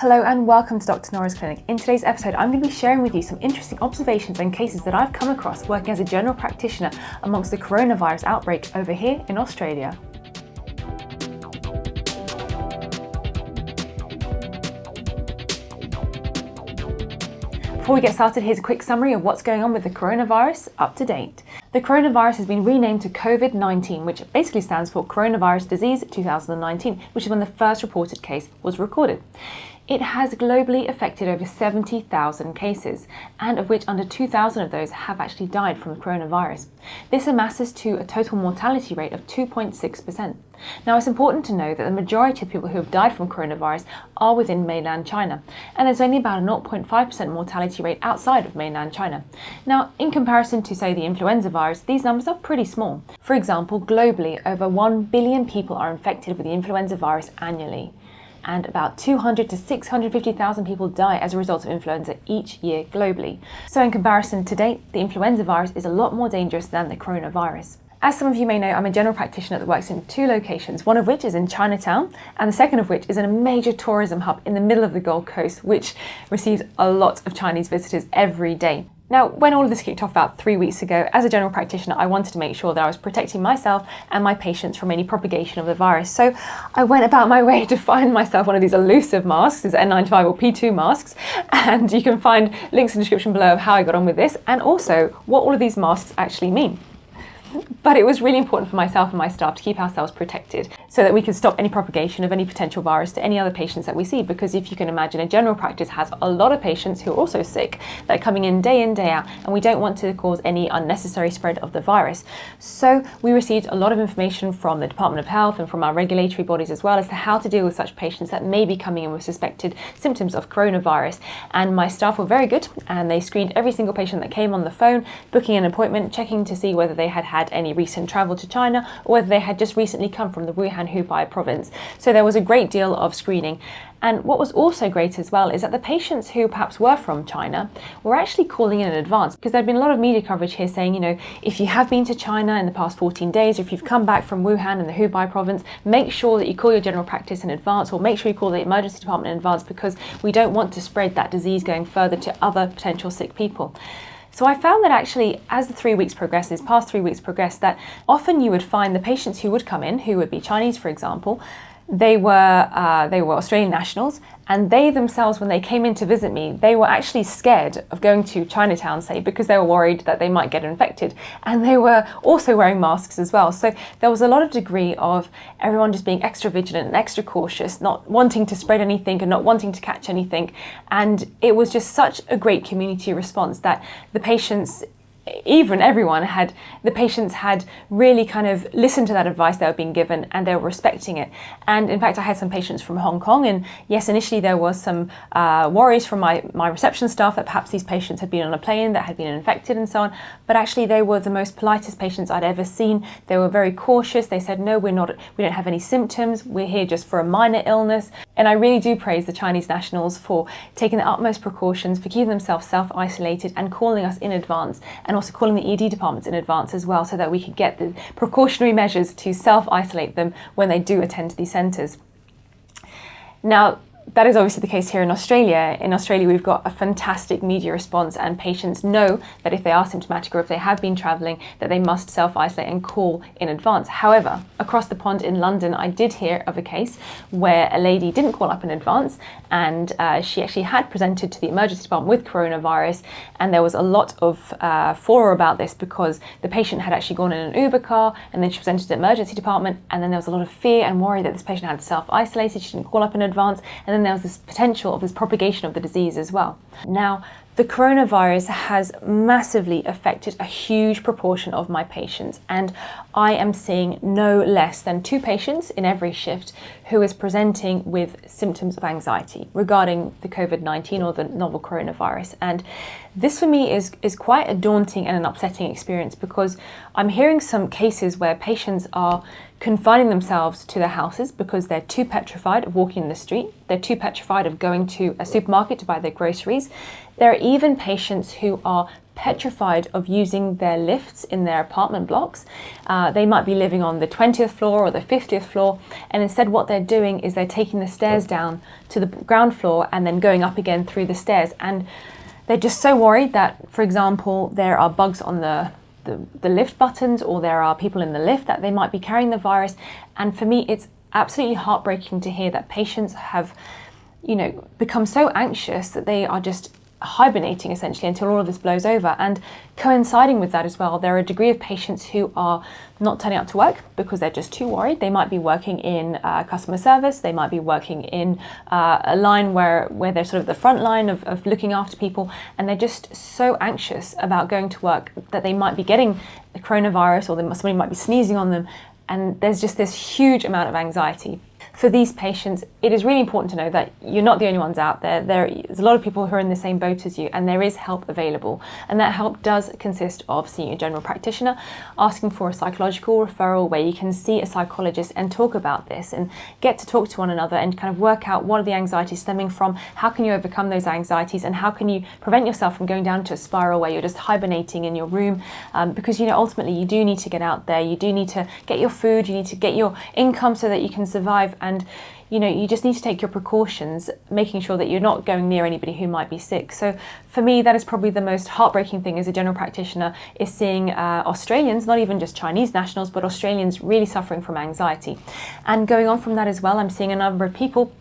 Hello and welcome to Dr. Nora's Clinic. In today's episode, I'm going to be sharing with you some interesting observations and cases that I've come across working as a general practitioner amongst the coronavirus outbreak over here in Australia. Before we get started, here's a quick summary of what's going on with the coronavirus up to date. The coronavirus has been renamed to COVID-19, which basically stands for Coronavirus Disease 2019, which is when the first reported case was recorded. It has globally affected over 70,000 cases, and of which under 2,000 of those have actually died from the coronavirus. This amasses to a total mortality rate of 2.6%. Now, it's important to know that the majority of people who have died from coronavirus are within mainland China, and there's only about a 0.5% mortality rate outside of mainland China. Now, in comparison to, say, the influenza virus, these numbers are pretty small. For example, globally, over 1 billion people are infected with the influenza virus annually, and about 200 to 650,000 people die as a result of influenza each year globally. So in comparison to date, the influenza virus is a lot more dangerous than the coronavirus. As some of you may know, I'm a general practitioner that works in two locations, one of which is in Chinatown, and the second of which is in a major tourism hub in the middle of the Gold Coast, which receives a lot of Chinese visitors every day. Now, when all of this kicked off about 3 weeks ago, as a general practitioner, I wanted to make sure that I was protecting myself and my patients from any propagation of the virus. So I went about my way to find myself one of these elusive masks, these N95 or P2 masks, and you can find links in the description below of how I got on with this and also what all of these masks actually mean. But it was really important for myself and my staff to keep ourselves protected so that we could stop any propagation of any potential virus to any other patients that we see. Because if you can imagine, a general practice has a lot of patients who are also sick that are coming in, day out, and we don't want to cause any unnecessary spread of the virus. So we received a lot of information from the Department of Health and from our regulatory bodies as well as to how to deal with such patients that may be coming in with suspected symptoms of coronavirus. And my staff were very good, and they screened every single patient that came on the phone, booking an appointment, checking to see whether they had any recent travel to China or whether they had just recently come from the Hubei province. So there was a great deal of screening. And what was also great as well is that the patients who perhaps were from China were actually calling in advance, because there'd been a lot of media coverage here saying, you know, if you have been to China in the past 14 days, or if you've come back from Wuhan and the Hubei province, make sure that you call your general practice in advance, or make sure you call the emergency department in advance, because we don't want to spread that disease going further to other potential sick people. So I found that actually, as the 3 weeks progressed, these past 3 weeks progressed, that often you would find the patients who would come in, who would be Chinese, for example, they were Australian nationals, and they themselves, when they came in to visit me, they were actually scared of going to Chinatown, say, because they were worried that they might get infected. And they were also wearing masks as well. So there was a lot of degree of everyone just being extra vigilant and extra cautious, not wanting to spread anything and not wanting to catch anything. And it was just such a great community response that the patients, the patients had really kind of listened to that advice they were being given, and they were respecting it. And in fact, I had some patients from Hong Kong, and yes, initially there was some worries from my reception staff that perhaps these patients had been on a plane that had been infected and so on, but actually they were the most politest patients I'd ever seen. They were very cautious. They said, no, we don't have any symptoms. We're here just for a minor illness. And I really do praise the Chinese nationals for taking the utmost precautions, for keeping themselves self-isolated and calling us in advance, and also calling the ED departments in advance as well, so that we could get the precautionary measures to self-isolate them when they do attend to these centres. Now, that is obviously the case here in Australia. In Australia, we've got a fantastic media response, and patients know that if they are symptomatic or if they have been travelling, that they must self-isolate and call in advance. However, across the pond in London, I did hear of a case where a lady didn't call up in advance, and she actually had presented to the emergency department with coronavirus, and there was a lot of furore about this because the patient had actually gone in an Uber car, and then she presented to the emergency department, and then there was a lot of fear and worry that this patient had self-isolated, she didn't call up in advance, and then there was this potential of this propagation of the disease as well. Now, the coronavirus has massively affected a huge proportion of my patients, and I am seeing no less than 2 patients in every shift who is presenting with symptoms of anxiety regarding the COVID-19 or the novel coronavirus. And this for me is quite a daunting and an upsetting experience, because I'm hearing some cases where patients are confining themselves to their houses because they're too petrified of walking in the street, they're too petrified of going to a supermarket to buy their groceries. There are even patients who are petrified of using their lifts in their apartment blocks. They might be living on the 20th floor or the 50th floor, and instead what they're doing is they're taking the stairs down to the ground floor and then going up again through the stairs. And they're just so worried that, for example, there are bugs on the lift buttons, or there are people in the lift that they might be carrying the virus. And for me, it's absolutely heartbreaking to hear that patients have, become so anxious that they are just hibernating essentially until all of this blows over. And coinciding with that as well, there are a degree of patients who are not turning up to work because they're just too worried. They might be working in customer service, they might be working in a line where they're sort of the front line of looking after people, and they're just so anxious about going to work that they might be getting the coronavirus, or somebody might be sneezing on them, and there's just this huge amount of anxiety. For these patients, it is really important to know that you're not the only ones out there. There's a lot of people who are in the same boat as you, and there is help available. And that help does consist of seeing a general practitioner, asking for a psychological referral where you can see a psychologist and talk about this and get to talk to one another and kind of work out what are the anxieties stemming from, how can you overcome those anxieties, and how can you prevent yourself from going down to a spiral where you're just hibernating in your room, because ultimately you do need to get out there, you do need to get your food, you need to get your income so that you can survive. And you just need to take your precautions, making sure that you're not going near anybody who might be sick. So for me, that is probably the most heartbreaking thing as a general practitioner, is seeing Australians, not even just Chinese nationals, but Australians really suffering from anxiety. And going on from that as well, I'm seeing a number of people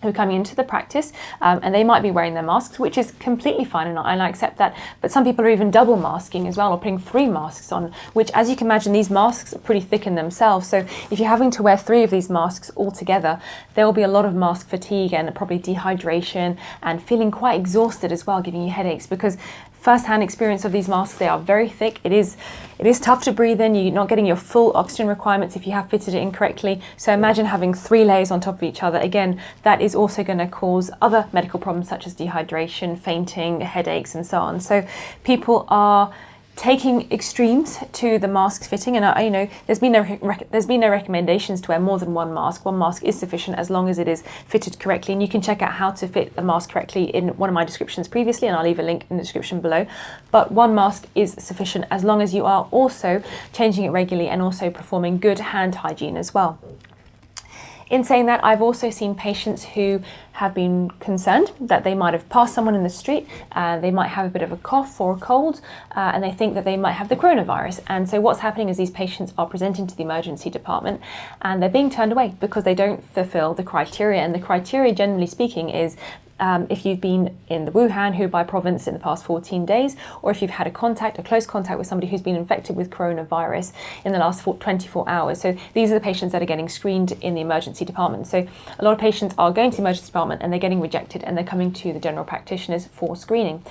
who are coming into the practice, and they might be wearing their masks, which is completely fine, and I accept that. But some people are even double masking as well, or putting 3 masks on, which, as you can imagine, these masks are pretty thick in themselves. So if you're having to wear 3 of these masks all together, there will be a lot of mask fatigue and probably dehydration and feeling quite exhausted as well, giving you headaches, because first-hand experience of these masks, they are very thick. It is tough to breathe in. You're not getting your full oxygen requirements if you have fitted it incorrectly. So imagine having 3 layers on top of each other. Again, that is also going to cause other medical problems such as dehydration, fainting, headaches, and so on. So people are taking extremes to the mask fitting, and there's been no recommendations to wear more than 1 mask. 1 mask is sufficient as long as it is fitted correctly, and you can check out how to fit a mask correctly in one of my descriptions previously, and I'll leave a link in the description below. But 1 mask is sufficient as long as you are also changing it regularly and also performing good hand hygiene as well. In saying that, I've also seen patients who have been concerned that they might have passed someone in the street, they might have a bit of a cough or a cold, and they think that they might have the coronavirus. And so what's happening is these patients are presenting to the emergency department and they're being turned away because they don't fulfill the criteria. And the criteria, generally speaking, is if you've been in the Wuhan, Hubei province in the past 14 days, or if you've had a close contact with somebody who's been infected with coronavirus in the last 24 hours. So these are the patients that are getting screened in the emergency department. So a lot of patients are going to the emergency department and they're getting rejected, and they're coming to the general practitioners for screening.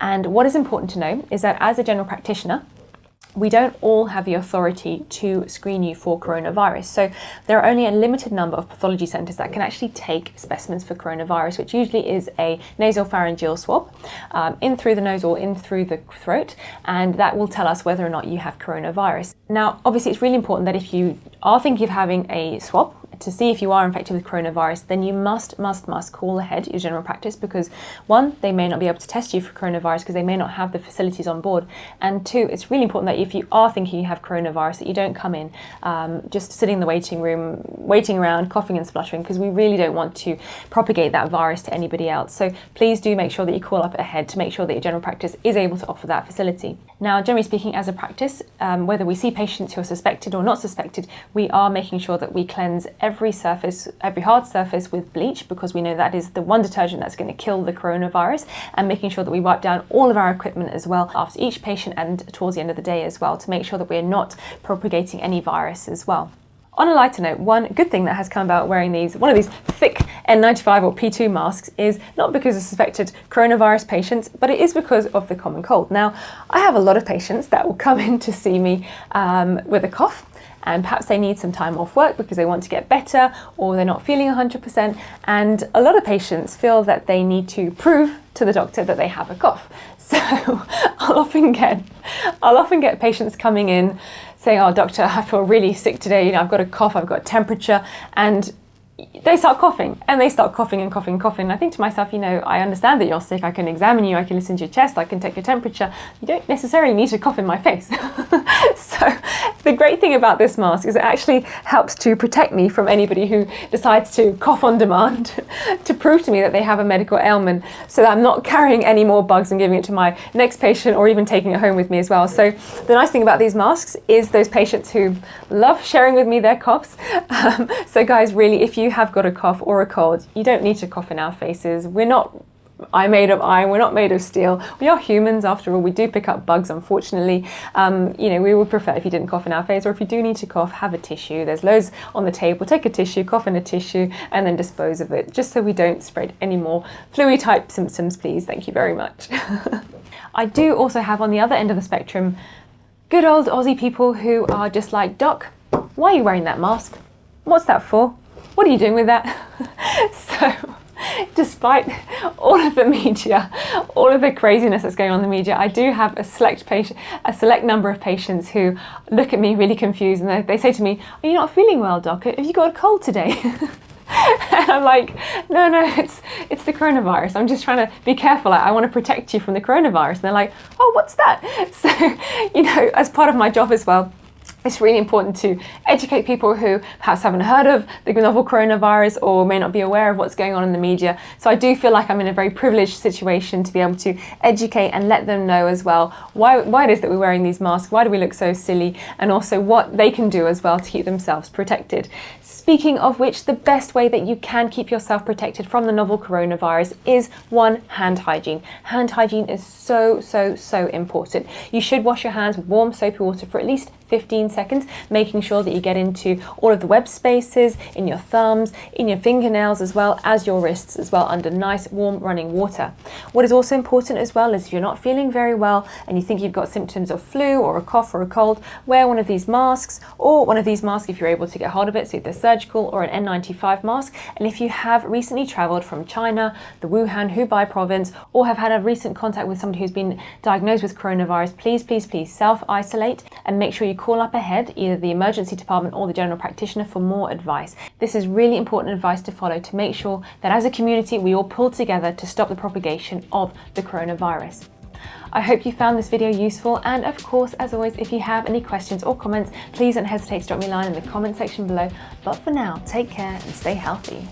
And what is important to know is that as a general practitioner, we don't all have the authority to screen you for coronavirus. So there are only a limited number of pathology centres that can actually take specimens for coronavirus, which usually is a nasopharyngeal swab in through the nose or in through the throat, and that will tell us whether or not you have coronavirus. Now, obviously, it's really important that if you are thinking of having a swab to see if you are infected with coronavirus, then you must call ahead your general practice, because 1, they may not be able to test you for coronavirus because they may not have the facilities on board, and 2, it's really important that if you are thinking you have coronavirus, that you don't come in just sitting in the waiting room, waiting around, coughing and spluttering, because we really don't want to propagate that virus to anybody else. So please do make sure that you call up ahead to make sure that your general practice is able to offer that facility. Now, generally speaking, as a practice, whether we see patients who are suspected or not suspected, we are making sure that we cleanse every hard surface with bleach, because we know that is the one detergent that's going to kill the coronavirus, and making sure that we wipe down all of our equipment as well after each patient and towards the end of the day as well, to make sure that we're not propagating any virus as well. On a lighter note, one good thing that has come about wearing one of these thick N95 or P2 masks is not because of suspected coronavirus patients, but it is because of the common cold. Now, I have a lot of patients that will come in to see me with a cough, and perhaps they need some time off work because they want to get better, or they're not feeling 100%. And a lot of patients feel that they need to prove to the doctor that they have a cough. So I'll often get patients coming in saying, "Oh, doctor, I feel really sick today. I've got a cough, I've got temperature." And they start coughing, and they start coughing and coughing and coughing. I think to myself, you know, I understand that you're sick. I can examine you, I can listen to your chest, I can take your temperature. You don't necessarily need to cough in my face. So the great thing about this mask is it actually helps to protect me from anybody who decides to cough on demand to prove to me that they have a medical ailment, so that I'm not carrying any more bugs and giving it to my next patient or even taking it home with me as well. So the nice thing about these masks is those patients who love sharing with me their coughs. So guys, really, if you have got a cough or a cold, you don't need to cough in our faces. We're not made of iron, we're not made of steel. We are humans after all. We do pick up bugs, unfortunately. You know, we would prefer if you didn't cough in our face, or if you do need to cough, have a tissue. There's loads on the table. Take a tissue, cough in a tissue, and then dispose of it, just so we don't spread any more flu type symptoms, please. Thank you very much. I do also have on the other end of the spectrum good old Aussie people who are just like, Doc, why are you wearing that mask? What's that for? What are you doing with that? So despite all of the media, all of the craziness that's going on in the media, I do have a select number of patients who look at me really confused, and they say to me, "Are you not feeling well, Doc? Have you got a cold today?" And I'm like, no, it's the coronavirus. I'm just trying to be careful. I want to protect you from the coronavirus. And they're like, oh, what's that? So, you know, as part of my job as well, it's really important to educate people who perhaps haven't heard of the novel coronavirus or may not be aware of what's going on in the media. So I do feel like I'm in a very privileged situation to be able to educate and let them know as well why it is that we're wearing these masks, why do we look so silly, and also what they can do as well to keep themselves protected. Speaking of which, the best way that you can keep yourself protected from the novel coronavirus is one, hand hygiene. Hand hygiene is so important. You should wash your hands with warm soapy water for at least 15 seconds, making sure that you get into all of the web spaces, in your thumbs, in your fingernails, as well as your wrists as well, under nice warm running water. What is also important as well is if you're not feeling very well and you think you've got symptoms of flu or a cough or a cold, wear one of these masks, or one of these masks if you're able to get hold of it, so either surgical or an N95 mask. And if you have recently traveled from China, the Wuhan, Hubei province, or have had a recent contact with somebody who's been diagnosed with coronavirus, please self-isolate and make sure you call up ahead, either the emergency department or the general practitioner, for more advice. This is really important advice to follow to make sure that as a community we all pull together to stop the propagation of the coronavirus. I hope you found this video useful, and of course, as always, if you have any questions or comments, please don't hesitate to drop me a line in the comment section below. But for now, take care and stay healthy.